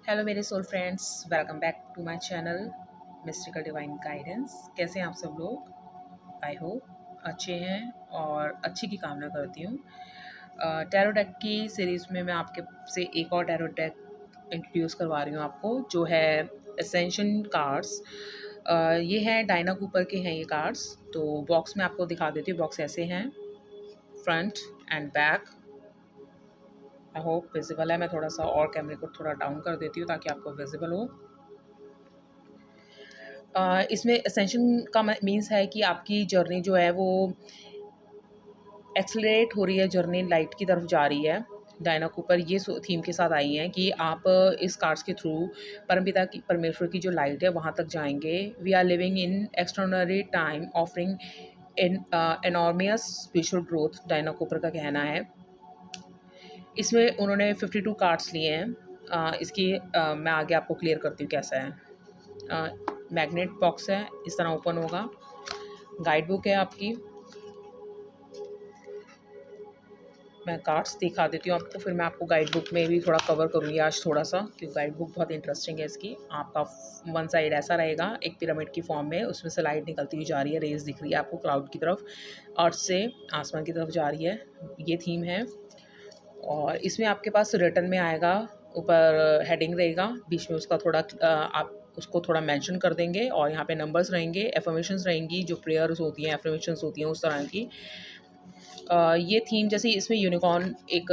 Hello मेरे soul friends, welcome back to my channel mystical divine guidance. कैसे हैं आप सब लोग? आई होप अच्छे हैं और अच्छी की कामना करती हूँ। टैरो डेक की सीरीज़ में मैं आपके से एक और टैरो डेक इंट्रोड्यूस करवा रही हूँ आपको, जो है एसेंशन कार्ड्स। ये हैं डायना कूपर के हैं ये कार्ड्स। तो बॉक्स में आपको दिखा देती हूँ। बॉक्स ऐसे हैं, front end back. I hope visible है। मैं थोड़ा सा और कैमरे को थोड़ा डाउन कर देती हूँ ताकि आपको विजिबल हो। इसमें असेंशन का मीन्स है कि आपकी जर्नी जो है वो एक्सेलरेट हो रही है, जर्नी लाइट की तरफ जा रही है। डायना कूपर ये थीम के साथ आई हैं कि आप इस कार्ड्स के थ्रू परमपिता की परमेश्वर की जो लाइट है वहाँ तक जाएंगे। We are living in extraordinary time offering enormous spiritual growth, Diana Cooper का कहना है। इसमें उन्होंने 52 कार्ड्स लिए हैं। इसकी मैं आगे आपको क्लियर करती हूँ कैसा है। मैग्नेट बॉक्स है, इस तरह ओपन होगा। गाइड बुक है आपकी। मैं कार्ड्स दिखा देती हूँ आपको, फिर मैं आपको गाइड बुक में भी थोड़ा कवर करूँगी आज थोड़ा सा, क्योंकि गाइड बुक बहुत इंटरेस्टिंग है इसकी। आपका वन साइड ऐसा रहेगा एक पिरामिड की फॉर्म में, उसमें से लाइट निकलती हुई जा रही है, रेज दिख रही है आपको क्लाउड की तरफ, अर्थ से आसमान की तरफ जा रही है। ये थीम है। और इसमें आपके पास रिटर्न में आएगा, ऊपर हेडिंग रहेगा, बीच में उसका थोड़ा आप उसको थोड़ा मेंशन कर देंगे, और यहाँ पे नंबर्स रहेंगे, एफर्मेशंस रहेंगी, जो प्रेयर्स होती हैं, एफर्मेशंस होती हैं उस तरह की। ये थीम जैसे इसमें यूनिकॉर्न एक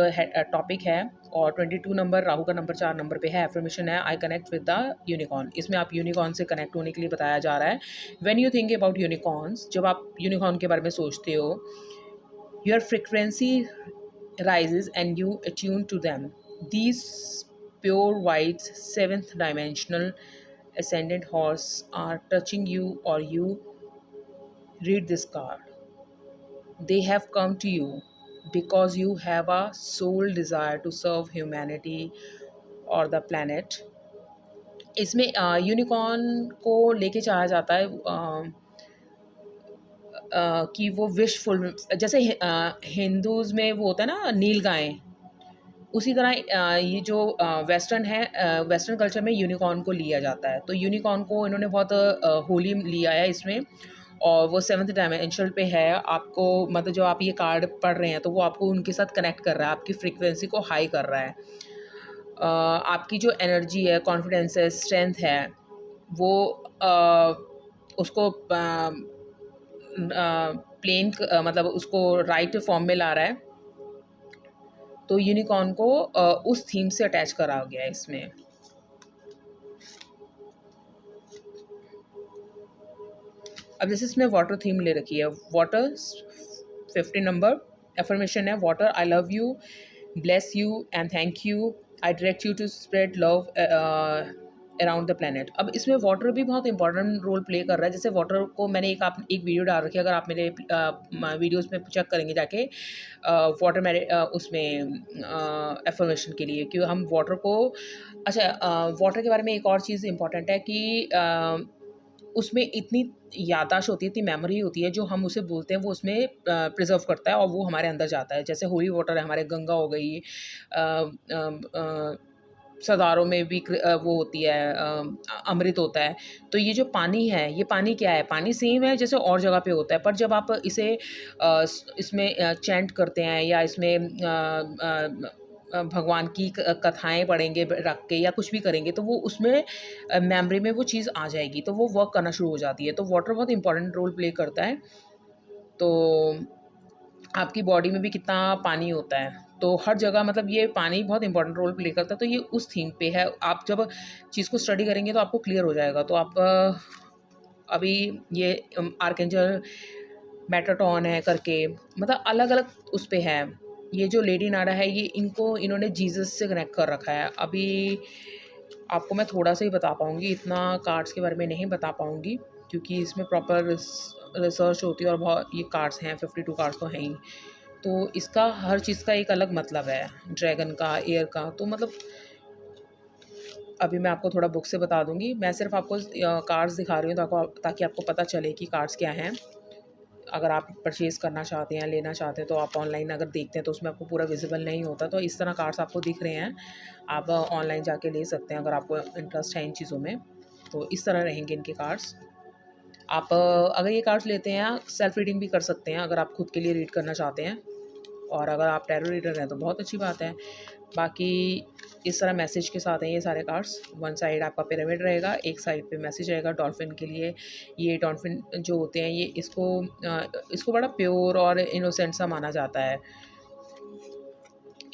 टॉपिक है, और 22 नंबर राहु का नंबर 4 नंबर पे है। एफर्मेशन है I connect with the unicorn. इसमें आप यूनिकॉर्न से कनेक्ट होने के लिए बताया जा रहा है। When you think about unicorns, जब आप यूनिकॉर्न के बारे में सोचते हो, your frequency rises and you attune to them. These pure whites, seventh dimensional ascendant horse are touching you, or you read this card. They have come to you because you have a soul desire to serve humanity or the planet. इसमें unicorn को लेके चाहा जाता है कि वो wishful, जैसे Hindus में वो होता है ना नील गाय, उसी तरह ये जो वेस्टर्न है, वेस्टर्न कल्चर में यूनिकॉर्न को लिया जाता है। तो यूनिकॉर्न को इन्होंने बहुत होली लिया है इसमें, और वो सेवन्थ डायमेंशन पे है। आपको मतलब जो आप ये कार्ड पढ़ रहे हैं तो वो आपको उनके साथ कनेक्ट कर रहा है, आपकी फ्रीक्वेंसी को हाई कर रहा है। आपकी जो एनर्जी है, कॉन्फिडेंस है, स्ट्रेंथ है, वो उसको प्लेन मतलब उसको राइट फॉर्म में ला रहा है। तो यूनिकॉर्न को उस थीम से अटैच करा गया है इसमें। अब जैसे इसमें वाटर थीम ले रखी है, वाटर 50 नंबर एफर्मेशन है, water I love you, bless you and thank you, I direct you to spread love around the planet. अब इसमें वाटर भी बहुत इंपॉर्टेंट रोल प्ले कर रहा है। जैसे वाटर को मैंने एक वीडियो डाल रखी है, अगर आप मेरे वीडियोस में चेक करेंगे जाके, वाटर मेरे उसमें एफर्मेशन के लिए, क्योंकि हम वाटर को, अच्छा वाटर के बारे में एक और चीज़ इंपॉर्टेंट है कि उसमें इतनी याददाश्त होती है, इतनी मेमोरी होती है, जो हम उसे बोलते हैं वो उसमें प्रिजर्व करता है और वो हमारे अंदर जाता है। जैसे होली वाटर है हमारे, गंगा हो गई, सरदारों में भी वो होती है, अमृत होता है। तो ये जो पानी है, ये पानी क्या है? पानी सेम है जैसे और जगह पे होता है, पर जब आप इसे इसमें चैंट करते हैं, या इसमें भगवान की कथाएँ पढ़ेंगे रख के, या कुछ भी करेंगे, तो वो उसमें मेमोरी में वो चीज़ आ जाएगी, तो वो वर्क करना शुरू हो जाती है। तो वाटर बहुत इंपॉर्टेंट रोल प्ले करता है। तो आपकी बॉडी में भी कितना पानी होता है, तो हर जगह मतलब ये पानी बहुत इंपॉर्टेंट रोल प्ले करता है। तो ये उस थीम पे है। आप जब चीज़ को स्टडी करेंगे तो आपको क्लियर हो जाएगा। तो आप अभी ये आर्कएंजल मेटाट्रॉन है करके, मतलब अलग-अलग उस पे है। ये जो लेडी नाडा है, ये इन्होंने जीसस से कनेक्ट कर रखा है। अभी आपको मैं थोड़ा-सा ही बता पाऊँगी, इतना कार्ड्स के बारे में नहीं बता पाऊँगी, क्योंकि इसमें प्रॉपर रिसर्च होती है, और बहुत ये कार्ड्स हैं, 52 कार्ड्स तो हैं ही। तो इसका हर चीज़ का एक अलग मतलब है, ड्रैगन का, एयर का, तो मतलब अभी मैं आपको थोड़ा बुक से बता दूँगी। मैं सिर्फ़ आपको कार्ड्स दिखा रही हूँ ताकि आपको पता चले कि कार्ड्स क्या हैं। अगर आप परचेज़ करना चाहते हैं, लेना चाहते हैं, तो आप ऑनलाइन अगर देखते हैं तो उसमें आपको पूरा विज़िबल नहीं होता। तो इस तरह कार्ड्स आपको दिख रहे हैं, आप ऑनलाइन जाके ले सकते हैं अगर आपको इंटरेस्ट है इन चीज़ों में। तो इस तरह रहेंगे इनके कार्ड्स। आप अगर ये कार्ड्स लेते हैं, सेल्फ रीडिंग भी कर सकते हैं अगर आप खुद के लिए रीड करना चाहते हैं, और अगर आप टैरो रीडर हैं तो बहुत अच्छी बात है। बाकी इस तरह मैसेज के साथ हैं ये सारे कार्ड्स। वन साइड आपका पिरामिड रहेगा, एक साइड पे मैसेज रहेगा डॉल्फिन के लिए। ये डॉल्फिन जो होते हैं ये इसको बड़ा प्योर और इनोसेंट सा माना जाता है।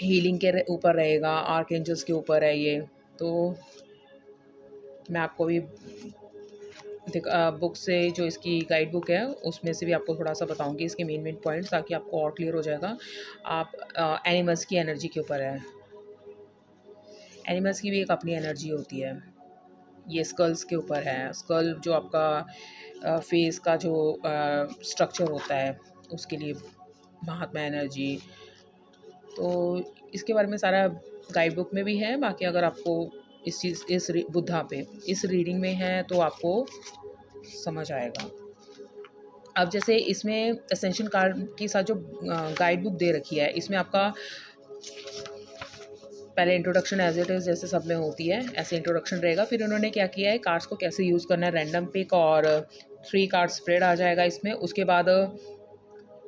हीलिंग के ऊपर रहेगा, आर्कएंजल्स के ऊपर है ये। तो मैं आपको भी बुक से, जो इसकी गाइड बुक है उसमें से भी आपको थोड़ा सा बताऊंगी इसके मेन पॉइंट्स, ताकि आपको और क्लियर हो जाएगा। आप एनिमल्स की एनर्जी के ऊपर है। एनिमल्स की भी एक अपनी एनर्जी होती है। ये स्कल्स के ऊपर है। स्कल जो आपका फेस का जो स्ट्रक्चर होता है उसके लिए महात्मा एनर्जी। तो इसके बारे में सारा गाइड बुक में भी है। बाकी अगर आपको बुद्धा पे इस रीडिंग में है तो आपको समझ आएगा। अब जैसे इसमें असेंशन कार्ड के साथ जो गाइड बुक दे रखी है, इसमें आपका पहले इंट्रोडक्शन एज इट इज़ जैसे सब में होती है ऐसे इंट्रोडक्शन रहेगा। फिर उन्होंने क्या किया है, कार्ड्स को कैसे यूज़ करना है, रैंडम पिक और 3 कार्ड स्प्रेड आ जाएगा इसमें। उसके बाद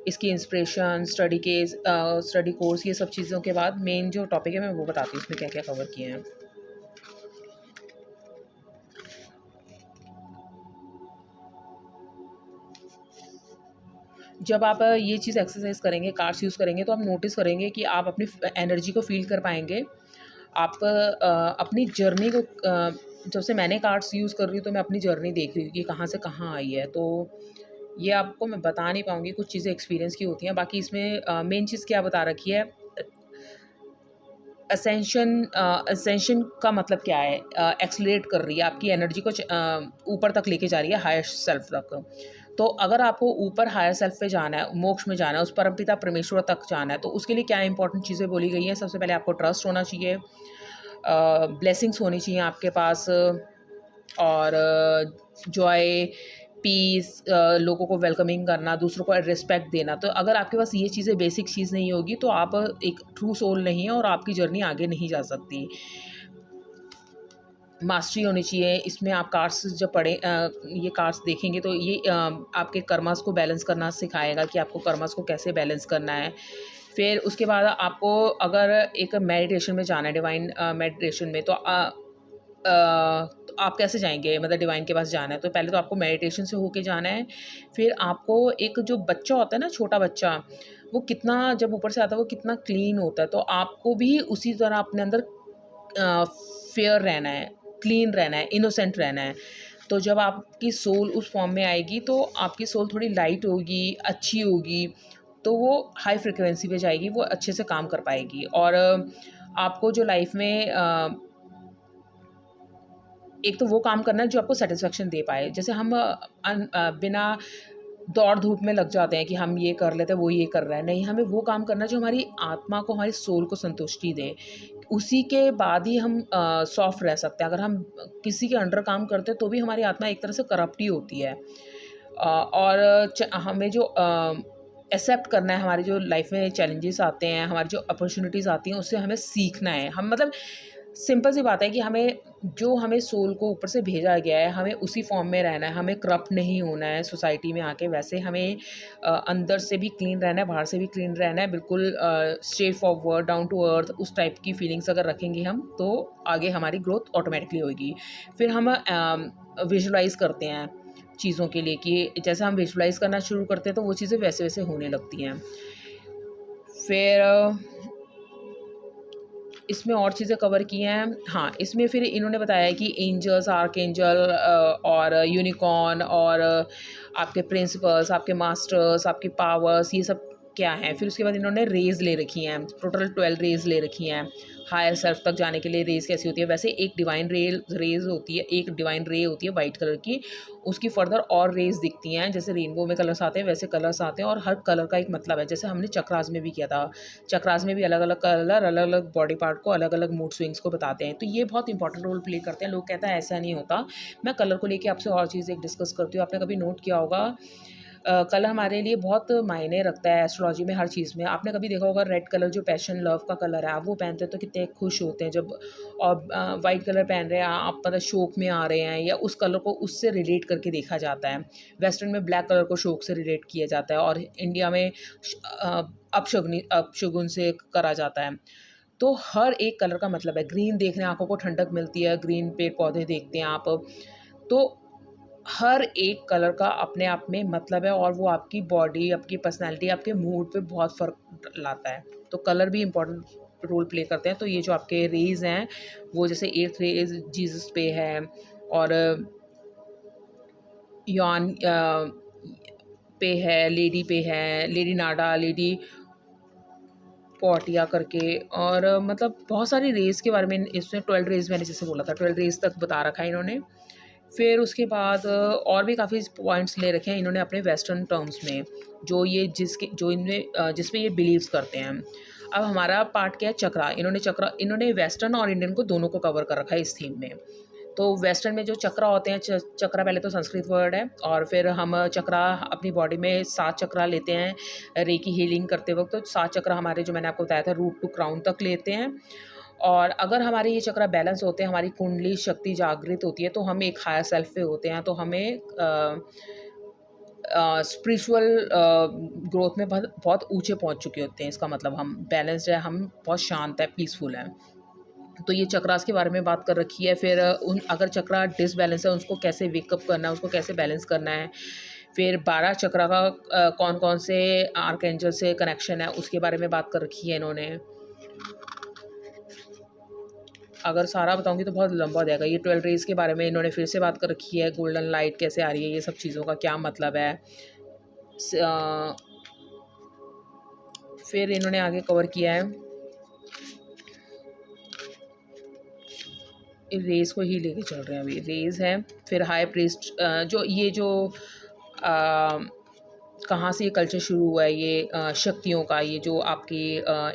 इसकी इंस्पिरेशन, स्टडी कोर्स, ये सब चीज़ों के बाद मेन जो टॉपिक है मैं वो बताती हूँ इसमें क्या क्या कवर किए हैं। जब आप ये चीज़ एक्सरसाइज करेंगे, कार्ड्स यूज़ करेंगे, तो आप नोटिस करेंगे कि आप अपनी एनर्जी को फील कर पाएंगे। आप अपनी जर्नी को जब से मैंने कार्ड्स यूज़ कर रही हूँ तो मैं अपनी जर्नी देख रही हूँ कि कहाँ से कहाँ आई है। तो ये आपको मैं बता नहीं पाऊँगी, कुछ चीज़ें एक्सपीरियंस की होती हैं। बाकी इसमें मेन चीज़ क्या बता रखी है, असेंशन का मतलब क्या है, एक्सलेट कर रही है आपकी एनर्जी को, ऊपर तक लेके जा रही है, हायर सेल्फ तक। तो अगर आपको ऊपर हायर सेल्फ पे जाना है, मोक्ष में जाना है, उस परमपिता परमेश्वर तक जाना है, तो उसके लिए क्या इंपॉर्टेंट चीज़ें बोली गई हैं। सबसे पहले आपको ट्रस्ट होना चाहिए, ब्लेसिंग्स होनी चाहिए आपके पास, और जॉय, पीस, लोगों को वेलकमिंग करना, दूसरों को रिस्पेक्ट देना। तो अगर आपके पास ये चीज़ें, बेसिक चीज़ नहीं होगी तो आप एक ट्रू सोल नहीं है और आपकी जर्नी आगे नहीं जा सकती। मास्टरी होनी चाहिए इसमें। आप कार्ड्स जब ये कार्ड्स देखेंगे तो ये आपके कर्मास को बैलेंस करना सिखाएगा कि आपको कर्मास को कैसे बैलेंस करना है। फिर उसके बाद आपको अगर एक मेडिटेशन में जाना है, डिवाइन मेडिटेशन में, तो आप कैसे जाएंगे, मतलब डिवाइन के पास जाना है तो पहले तो आपको मेडिटेशन से होके जाना है। फिर आपको एक जो बच्चा होता है ना, छोटा बच्चा, वो कितना जब ऊपर से आता है वो कितना क्लीन होता है, तो आपको भी उसी तरह अपने अंदर फेयर रहना है, क्लीन रहना है, इनोसेंट रहना है। तो जब आपकी सोल उस फॉर्म में आएगी तो आपकी सोल थोड़ी लाइट होगी, अच्छी होगी, तो वो हाई फ्रिक्वेंसी पे जाएगी, वो अच्छे से काम कर पाएगी। और आपको जो लाइफ में एक तो वो काम करना है जो आपको सेटिस्फेक्शन दे पाए। जैसे हम बिना दौड़ धूप में लग जाते हैं कि हम ये कर लेते हैं, वो ये कर रहा है, नहीं, हमें वो काम करना है जो हमारी आत्मा को, हमारी सोल को संतुष्टि दे। उसी के बाद ही हम सॉफ्ट रह सकते हैं। अगर हम किसी के अंडर काम करते हैं तो भी हमारी आत्मा एक तरह से करप्ट ही होती है। और हमें जो एक्सेप्ट करना है, हमारी जो लाइफ में चैलेंजेस आते हैं, हमारी जो अपॉर्चुनिटीज़ आती हैं, उससे हमें सीखना है। हम मतलब सिंपल सी बात है कि हमें सोल को ऊपर से भेजा गया है, हमें उसी फॉर्म में रहना है, हमें करप्ट नहीं होना है सोसाइटी में आके। वैसे हमें अंदर से भी क्लीन रहना है, बाहर से भी क्लीन रहना है, बिल्कुल straight forward, down to earth, उस टाइप की फीलिंग्स अगर रखेंगे हम, तो आगे हमारी ग्रोथ ऑटोमेटिकली होगी। फिर हम विजुलाइज़ करते हैं चीज़ों के लिए कि जैसे हम विजुलाइज़ करना शुरू करते हैं तो वो चीज़ें वैसे वैसे होने लगती हैं। फिर इसमें और चीज़ें कवर की हैं। हाँ, इसमें फिर इन्होंने बताया है कि एंजल्स, आर्कएंजल और यूनिकॉर्न और आपके प्रिंसिपल्स, आपके मास्टर्स, आपकी पावर्स, ये सब क्या हैं। फिर उसके बाद इन्होंने रेज़ ले रखी हैं, टोटल 12 रेज़ ले रखी हैं। हायर सेल्फ तक जाने के लिए रेज़ कैसी होती है, वैसे एक डिवाइन रेज़ होती है, एक डिवाइन रे होती है वाइट कलर की, उसकी फर्दर और रेज़ दिखती हैं। जैसे रेनबो में कलर्स आते हैं वैसे कलर्स आते हैं, और हर कलर का एक मतलब है। जैसे हमने चक्रास में भी किया था, चक्रास में भी अलग अलग कलर अलग अलग बॉडी पार्ट को, अलग अलग मूड स्विंग्स को बताते हैं। तो ये बहुत इंपॉर्टेंट रोल प्ले करते हैं। लोग कहते हैं ऐसा नहीं होता। मैं कलर को लेके आपसे और चीज़ एक डिस्कस करती हूँ। आपने कभी नोट किया होगा, कलर हमारे लिए बहुत मायने रखता है एस्ट्रोलॉजी में, हर चीज़ में। आपने कभी देखा होगा रेड कलर जो पैशन लव का कलर है, आप वो पहनते हैं तो कितने खुश होते हैं जब। और वाइट कलर पहन रहे हैं आप, मतलब शौक में आ रहे हैं, या उस कलर को उससे रिलेट करके देखा जाता है। वेस्टर्न में ब्लैक कलर को शौक से रिलेट किया जाता है, और इंडिया में अपशगुन से करा जाता है। तो हर एक कलर का मतलब है। ग्रीन देखने आँखों को ठंडक मिलती है, ग्रीन पेड़-पौधे देखते हैं आप, तो हर एक कलर का अपने आप में मतलब है, और वो आपकी बॉडी, आपकी पर्सनैलिटी, आपके मूड पे बहुत फ़र्क लाता है। तो कलर भी इम्पोर्टेंट रोल प्ले करते हैं। तो ये जो आपके रेज़ हैं, वो जैसे 8th रेज़ जीसस पे है, और यॉन पे है, लेडी पे है, लेडी नाडा, लेडी पोर्टिया करके, और मतलब बहुत सारी रेस के बारे में इसमें 12 रेस मैंने जैसे बोला था, 12 रेस तक बता रखा है इन्होंने। फिर उसके बाद और भी काफ़ी पॉइंट्स ले रखे हैं इन्होंने अपने वेस्टर्न टर्म्स में, जो ये जिसके जो इनमें जिसपे ये बिलीव्स करते हैं। अब हमारा पार्ट क्या है, चक्रा। इन्होंने वेस्टर्न और इंडियन को दोनों को कवर कर रखा है इस थीम में। तो वेस्टर्न में जो चक्रा होते हैं, चक्रा पहले तो संस्कृत वर्ड है, और फिर हम चक्रा अपनी बॉडी में 7 चक्रा लेते हैं रेकी हीलिंग करते वक्त। तो 7 चक्रा हमारे, जो मैंने आपको बताया था, रूट टू क्राउन तक लेते हैं। और अगर हमारे ये चक्रा बैलेंस होते हैं, हमारी कुंडली शक्ति जागृत होती है, तो हम एक हायर सेल्फ पे होते हैं। तो हमें स्पिरिचुअल ग्रोथ में बहुत बहुत ऊंचे पहुंच चुके होते हैं। इसका मतलब हम बैलेंस्ड है, हम बहुत शांत है, पीसफुल है। तो ये चक्रास के बारे में बात कर रखी है। फिर उन अगर चक्रा डिसबैलेंस है, उसको कैसे वेकअप करना है, उसको कैसे बैलेंस करना है। फिर 12 चक्रा का कौन कौन से आर्कएंजल से कनेक्शन है, उसके बारे में बात कर रखी है इन्होंने। अगर सारा बताऊंगी तो बहुत लंबा हो जाएगा। ये 12 रेज के बारे में इन्होंने फिर से बात कर रखी है, गोल्डन लाइट कैसे आ रही है, ये सब चीज़ों का क्या मतलब है। फिर इन्होंने आगे कवर किया है, रेस को ही लेके चल रहे हैं अभी। रेस है, फिर हाई प्रीस्ट, जो ये जो कहाँ से ये कल्चर शुरू हुआ है, ये शक्तियों का, ये जो आपकी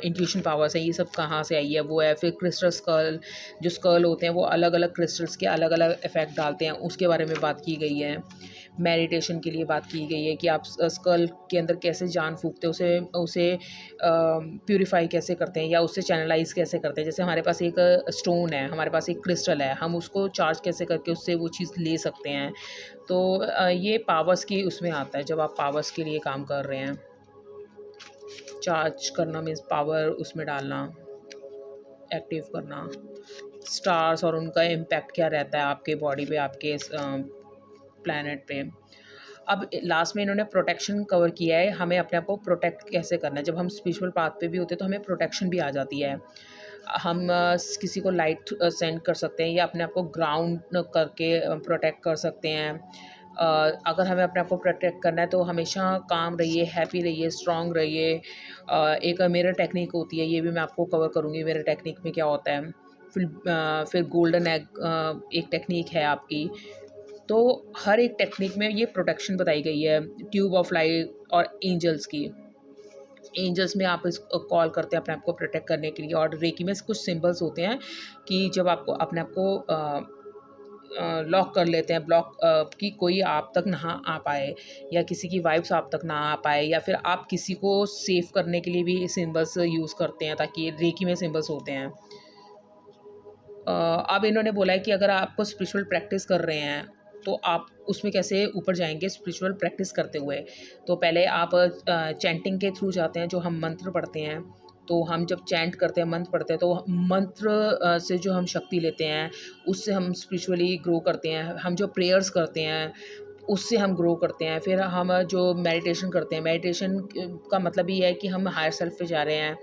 इंट्यूशन पावर्स है, ये सब कहाँ से आई है, वो है। फिर क्रिस्टल स्कल, जो स्कल होते हैं वो अलग अलग क्रिस्टल्स के अलग अलग इफ़ेक्ट डालते हैं, उसके बारे में बात की गई है। मेडिटेशन के लिए बात की गई है कि आप स्कल के अंदर कैसे जान फूँकते हैं, उसे उसे प्यूरिफाई कैसे करते हैं, या उससे चैनलाइज कैसे करते हैं। जैसे हमारे पास एक स्टोन है, हमारे पास एक क्रिस्टल है, हम उसको चार्ज कैसे करके उससे वो चीज़ ले सकते हैं। तो ये पावर्स की उसमें आता है, जब आप पावर्स के लिए काम कर रहे हैं। चार्ज करना मीन्स पावर उसमें डालना, एक्टिव करना। स्टार्स और उनका इम्पैक्ट क्या रहता है आपके बॉडी पे, आपके प्लैनेट पे। अब लास्ट में इन्होंने प्रोटेक्शन कवर किया है, हमें अपने आप को प्रोटेक्ट कैसे करना है। जब हम स्पिरिचुअल पाथ पे भी होते हैं तो हमें प्रोटेक्शन भी आ जाती है। हम किसी को लाइट सेंड कर सकते हैं, या अपने आप को ग्राउंड करके प्रोटेक्ट कर सकते हैं। अगर हमें अपने आप को प्रोटेक्ट करना है तो हमेशा काम रहिए, हैप्पी रहिए, स्ट्रॉन्ग रहिए। एक मिरर टेक्निक होती है, ये भी मैं आपको कवर करूँगी, मिरर टेक्निक में क्या होता है। फिर गोल्डन एग एक टेक्निक है आपकी। तो हर एक टेक्निक में ये प्रोटेक्शन बताई गई है। ट्यूब ऑफ लाइट और एंजल्स की, एंजल्स में आप इसको कॉल करते हैं अपने आप को प्रोटेक्ट करने के लिए। और रेकी में कुछ सिंबल्स होते हैं कि जब आपको अपने आप को लॉक कर लेते हैं, ब्लॉक, कि कोई आप तक ना आ पाए, या किसी की वाइब्स आप तक ना आ पाए, या फिर आप किसी को सेव करने के लिए भी सिंबल्स यूज़ करते हैं, ताकि रेकी में सिंबल्स होते हैं। अब इन्होंने बोला है कि अगर आप स्पिरिचुअल प्रैक्टिस कर रहे हैं तो आप उसमें कैसे ऊपर जाएंगे स्पिरिचुअल प्रैक्टिस करते हुए। तो पहले आप चैंटिंग के थ्रू जाते हैं, जो हम मंत्र पढ़ते हैं। तो हम जब चैंट करते हैं, मंत्र पढ़ते हैं, तो मंत्र से जो हम शक्ति लेते हैं, उससे हम स्पिरिचुअली ग्रो करते हैं। हम जो प्रेयर्स करते हैं उससे हम ग्रो करते हैं। फिर हम जो मेडिटेशन करते हैं, मेडिटेशन का मतलब ये है कि हम हायर सेल्फ पे जा रहे हैं।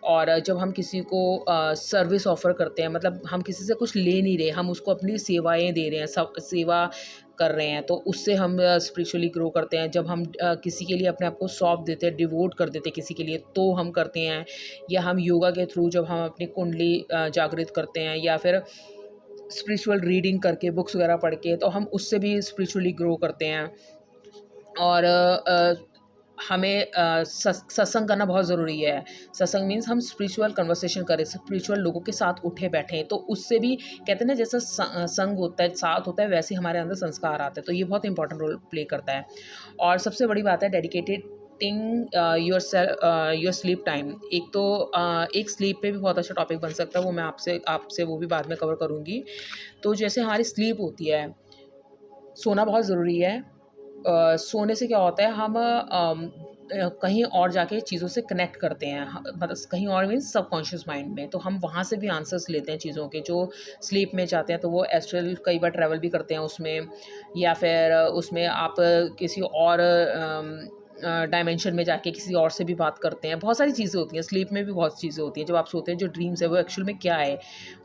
और जब हम किसी को सर्विस ऑफ़र करते हैं, मतलब हम किसी से कुछ ले नहीं रहे, हम उसको अपनी सेवाएँ दे रहे हैं, सब सेवा कर रहे हैं, तो उससे हम स्पिरिचुअली ग्रो करते हैं। जब हम किसी के लिए अपने आप को सौंप देते हैं, डिवोट कर देते हैं किसी के लिए, तो हम करते हैं। या हम योगा के थ्रू जब हम अपनी कुंडली जागृत करते हैं, या फिर स्पिरिचुअल रीडिंग करके, बुक्स वगैरह पढ़ के, तो हम उससे भी स्पिरिचुअली ग्रो करते हैं। और हमें सत्संग करना बहुत ज़रूरी है। सत्संग मीन्स हम स्पिरिचुअल कन्वर्सेशन करें, स्पिरिचुअल लोगों के साथ उठे बैठें, तो उससे भी कहते हैं ना, जैसा संग होता है, साथ होता है, वैसे हमारे अंदर संस्कार आते हैं, तो ये बहुत इंपॉर्टेंट रोल प्ले करता है। और सबसे बड़ी बात है डेडिकेटेड योर स्लीप टाइम। एक तो एक स्लीप पे भी बहुत अच्छा टॉपिक बन सकता है, वो मैं आपसे वो भी बाद में कवर करूँगी। तो जैसे हमारी स्लीप होती है, सोना बहुत ज़रूरी है। सोने से क्या होता है, हम कहीं और जाके चीज़ों से कनेक्ट करते हैं, मतलब कहीं और मीन्स सबकॉन्शियस माइंड में, तो हम वहाँ से भी आंसर्स लेते हैं चीज़ों के, जो स्लीप में जाते हैं, तो वो एस्ट्रल कई बार ट्रैवल भी करते हैं उसमें, या फिर उसमें आप किसी और डायमेंशन में जाके किसी और से भी बात करते हैं। बहुत सारी चीज़ें होती हैं स्लीप में भी, बहुत चीज़ें होती हैं। जब आप सोते हैं, जो ड्रीम्स है वो एक्चुअल में क्या है,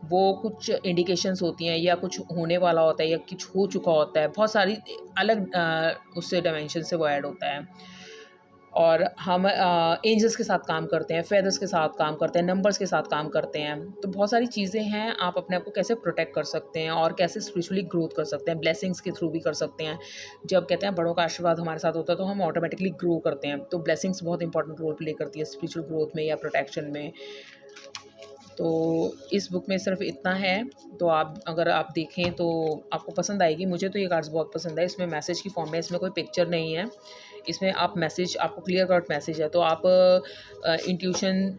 वो कुछ इंडिकेशंस होती हैं, या कुछ होने वाला होता है, या कुछ हो चुका होता है। बहुत सारी अलग उससे डायमेंशन से वो ऐड होता है। और हम एंजल्स के साथ काम करते हैं, फेदर्स के साथ काम करते हैं, नंबर्स के साथ काम करते हैं। तो बहुत सारी चीज़ें हैं, आप अपने आप को कैसे प्रोटेक्ट कर सकते हैं और कैसे स्पिरिचुअली ग्रोथ कर सकते हैं, ब्लेसिंग्स के थ्रू भी कर सकते हैं। जब कहते हैं बड़ों का आशीर्वाद हमारे साथ होता है, तो हम ऑटोमेटिकली ग्रो करते हैं। तो ब्लेसिंग्स बहुत इंपॉर्टेंट रोल प्ले करती है स्पिरिचुअल ग्रोथ में या प्रोटेक्शन में। तो इस बुक में सिर्फ इतना है, तो अगर आप देखें तो आपको पसंद आएगी। मुझे तो ये कार्ड्स बहुत पसंद है। इसमें मैसेज की फॉर्म में, इसमें कोई पिक्चर नहीं है, इसमें आपको क्लियर कट मैसेज है। तो आप इंट्यूशन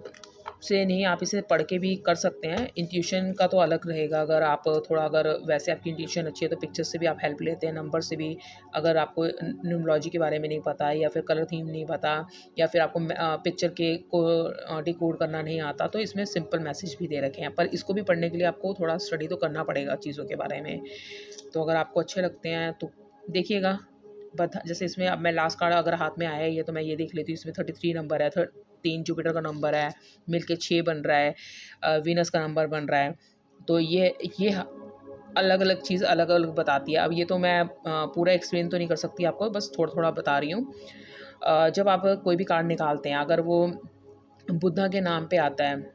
से नहीं, आप इसे पढ़ के भी कर सकते हैं। इंट्यूशन का तो अलग रहेगा, अगर वैसे आपकी इंट्यूशन अच्छी है तो पिक्चर से भी आप हेल्प लेते हैं, नंबर से भी। अगर आपको न्यूमरोलॉजी के बारे में नहीं पता, या फिर कलर थीम नहीं पता, या फिर आपको पिक्चर के को डिकोड करना नहीं आता, तो इसमें सिंपल मैसेज भी दे रखे हैं। पर इसको भी पढ़ने के लिए आपको थोड़ा स्टडी तो करना पड़ेगा चीज़ों के बारे में। तो अगर आपको अच्छे लगते हैं तो देखिएगा। जैसे इसमें अब मैं लास्ट कार्ड अगर हाथ में आया ही है तो मैं ये देख लेती हूँ। इसमें 33 नंबर है, 3 जुपिटर का नंबर है, मिलके 6 बन रहा है, वीनस का नंबर बन रहा है। तो ये अलग अलग चीज़ अलग अलग बताती है। अब ये तो मैं पूरा एक्सप्लेन तो नहीं कर सकती आपको, बस थोड़ा थोड़ा बता रही हूँ। जब आप कोई भी कार्ड निकालते हैं, अगर वो बुद्धा के नाम पे आता है,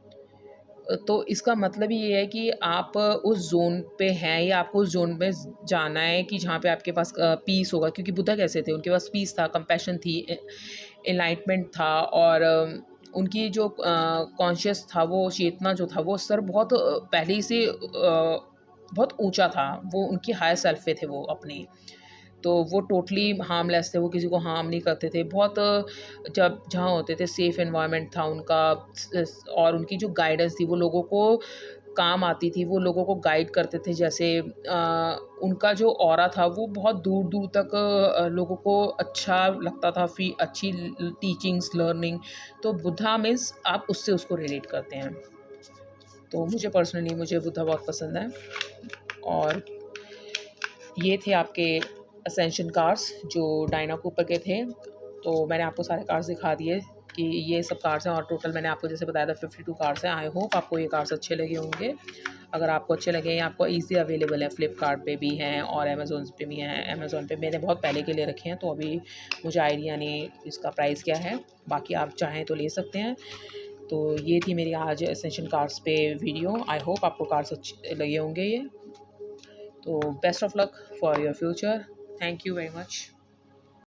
तो इसका मतलब ये है कि आप उस ज़ोन पे हैं, या आपको उस ज़ोन में जाना है कि जहाँ पे आपके पास पीस होगा। क्योंकि बुद्धा कैसे थे, उनके पास पीस था, कंपैशन थी, एनलाइटमेंट था, और उनकी जो कॉन्शियस था, वो चेतना जो था, वो स्तर बहुत पहले ही से बहुत ऊंचा था। वो उनकी हायर सेल्फ पे थे वो अपनी। तो वो टोटली हार्मलेस थे, वो किसी को हार्म नहीं करते थे। बहुत जब जहाँ होते थे सेफ़ एनवायरनमेंट था उनका, और उनकी जो गाइडेंस थी वो लोगों को काम आती थी, वो लोगों को गाइड करते थे। जैसे उनका जो ऑरा था वो बहुत दूर दूर तक लोगों को अच्छा लगता था, अच्छी टीचिंग्स, लर्निंग। तो बुद्धा मीन्स आप उससे उसको रिलेट करते हैं। तो मुझे बुद्धा बहुत पसंद है। और ये थे आपके असेंशन कार्ड्स जो डायना कूपर के थे। तो मैंने आपको सारे कार्ड्स दिखा दिए कि ये सब कार्ड्स हैं, और टोटल मैंने आपको जैसे बताया था 52 कार्ड्स हैं। आई होप आपको ये कार्ड्स अच्छे लगे होंगे। अगर आपको अच्छे लगे, आपको ईज़ी अवेलेबल है, फ्लिपकार्ट पे भी हैं और अमेज़ोन पे भी हैं। अमेज़ोन पे मैंने बहुत पहले के लिए रखे हैं, तो अभी मुझे आइडिया नहीं इसका प्राइस क्या है। बाकी आप चाहें तो ले सकते हैं। तो ये थी मेरी आज असेंशन कार्ड्स पे वीडियो। आई होप आपको कार्ड्स अच्छे लगे होंगे ये। तो best of luck for your future. Thank you very much.